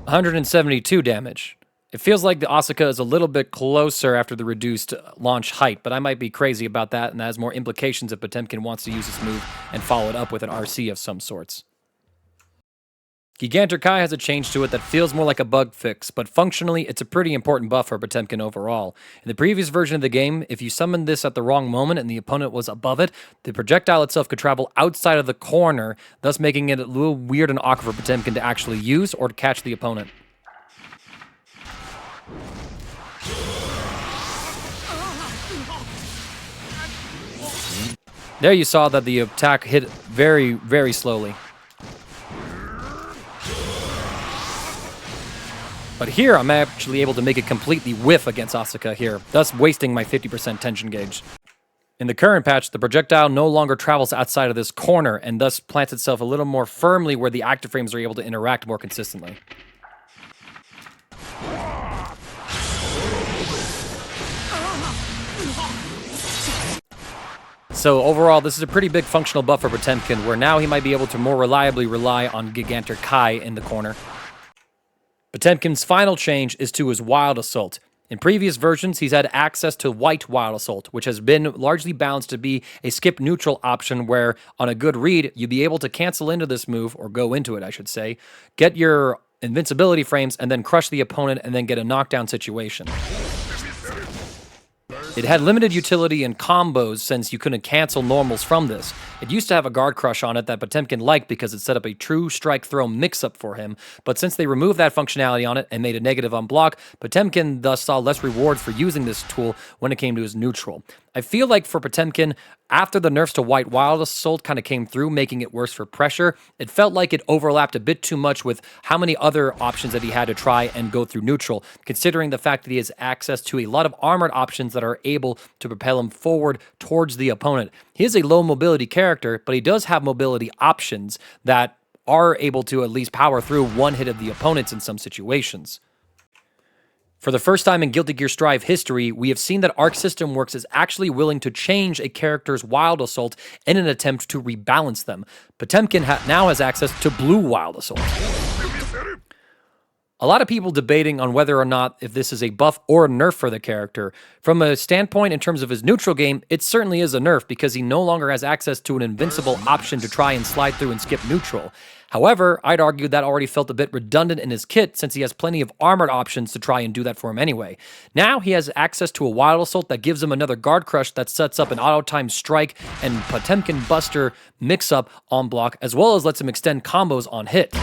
$172 damage. It feels like the Asuka is a little bit closer after the reduced launch height, but I might be crazy about that, and that has more implications if Potemkin wants to use this move and follow it up with an RC of some sorts. Giganter Kai has a change to it that feels more like a bug fix, but functionally, it's a pretty important buff for Potemkin overall. In the previous version of the game, if you summoned this at the wrong moment and the opponent was above it, the projectile itself could travel outside of the corner, thus making it a little weird and awkward for Potemkin to actually use or to catch the opponent. There you saw that the attack hit very, very slowly. But here, I'm actually able to make it completely whiff against Asuka here, thus wasting my 50% tension gauge. In the current patch, the projectile no longer travels outside of this corner, and thus plants itself a little more firmly where the active frames are able to interact more consistently. So overall, this is a pretty big functional buff for Potemkin, where now he might be able to more reliably rely on Giganter Kai in the corner. Potemkin's final change is to his Wild Assault. In previous versions, he's had access to White Wild Assault, which has been largely balanced to be a skip neutral option where, on a good read, you'd be able to cancel into this move, or go into it, I should say, get your invincibility frames, and then crush the opponent and then get a knockdown situation. It had limited utility in combos since you couldn't cancel normals from this. It used to have a guard crush on it that Potemkin liked because it set up a true strike throw mix-up for him, but since they removed that functionality on it and made a negative on block, Potemkin thus saw less reward for using this tool when it came to his neutral. I feel like for Potemkin, after the nerfs to White Wild Assault kind of came through, making it worse for pressure, it felt like it overlapped a bit too much with how many other options that he had to try and go through neutral, considering the fact that he has access to a lot of armored options that are able to propel him forward towards the opponent. He is a low mobility character, but he does have mobility options that are able to at least power through one hit of the opponents in some situations. For the first time in Guilty Gear Strive history, we have seen that Arc System Works is actually willing to change a character's Wild Assault in an attempt to rebalance them. Potemkin now has access to Blue Wild Assault. A lot of people debating on whether or not if this is a buff or a nerf for the character. From a standpoint in terms of his neutral game, it certainly is a nerf because he no longer has access to an invincible option to try and slide through and skip neutral. However, I'd argue that already felt a bit redundant in his kit since he has plenty of armored options to try and do that for him anyway. Now he has access to a Wild Assault that gives him another guard crush that sets up an auto-time strike and Potemkin Buster mix-up on block, as well as lets him extend combos on hit.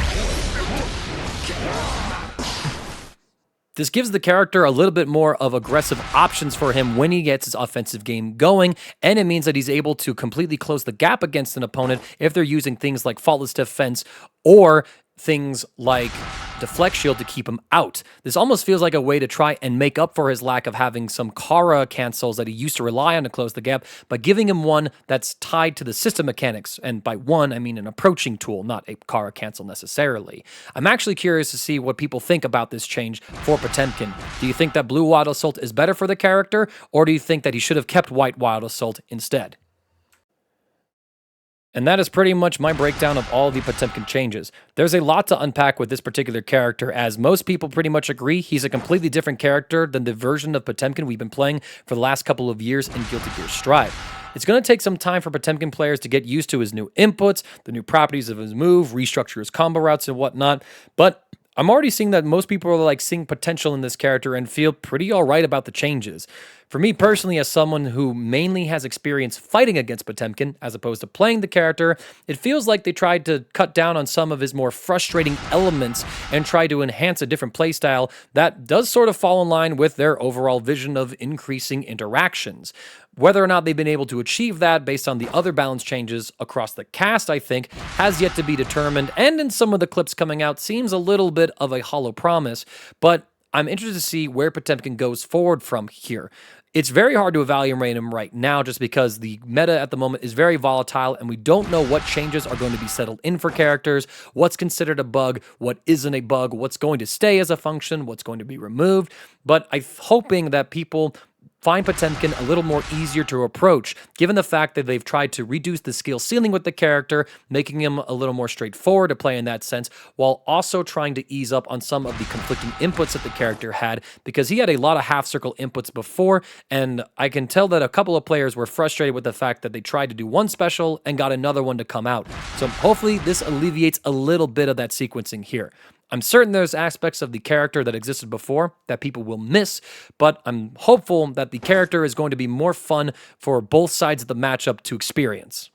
This gives the character a little bit more of aggressive options for him when he gets his offensive game going, and it means that he's able to completely close the gap against an opponent if they're using things like Faultless Defense or things like Deflect Shield to keep him out. This almost feels like a way to try and make up for his lack of having some Kara cancels that he used to rely on to close the gap by giving him one that's tied to the system mechanics. And by one, I mean an approaching tool, not a Kara cancel necessarily. I'm actually curious to see what people think about this change for Potemkin. Do you think that Blue Wild Assault is better for the character, or do you think that he should have kept White Wild Assault instead? And that is pretty much my breakdown of all the Potemkin changes. There's a lot to unpack with this particular character, as most people pretty much agree he's a completely different character than the version of Potemkin we've been playing for the last couple of years in Guilty Gear Strive. It's going to take some time for Potemkin players to get used to his new inputs, the new properties of his move, restructure his combo routes and whatnot, but I'm already seeing that most people are like seeing potential in this character and feel pretty alright about the changes. For me personally, as someone who mainly has experience fighting against Potemkin as opposed to playing the character, it feels like they tried to cut down on some of his more frustrating elements and try to enhance a different playstyle that does sort of fall in line with their overall vision of increasing interactions. Whether or not they've been able to achieve that based on the other balance changes across the cast, I think, has yet to be determined, and in some of the clips coming out seems a little bit of a hollow promise, but I'm interested to see where Potemkin goes forward from here. It's very hard to evaluate him right now just because the meta at the moment is very volatile and we don't know what changes are going to be settled in for characters, what's considered a bug, what isn't a bug, what's going to stay as a function, what's going to be removed. But I'm hoping that people find Potemkin a little more easier to approach, given the fact that they've tried to reduce the skill ceiling with the character, making him a little more straightforward to play in that sense, while also trying to ease up on some of the conflicting inputs that the character had, because he had a lot of half-circle inputs before, and I can tell that a couple of players were frustrated with the fact that they tried to do one special and got another one to come out. So hopefully this alleviates a little bit of that sequencing here. I'm certain there's aspects of the character that existed before that people will miss, but I'm hopeful that the character is going to be more fun for both sides of the matchup to experience.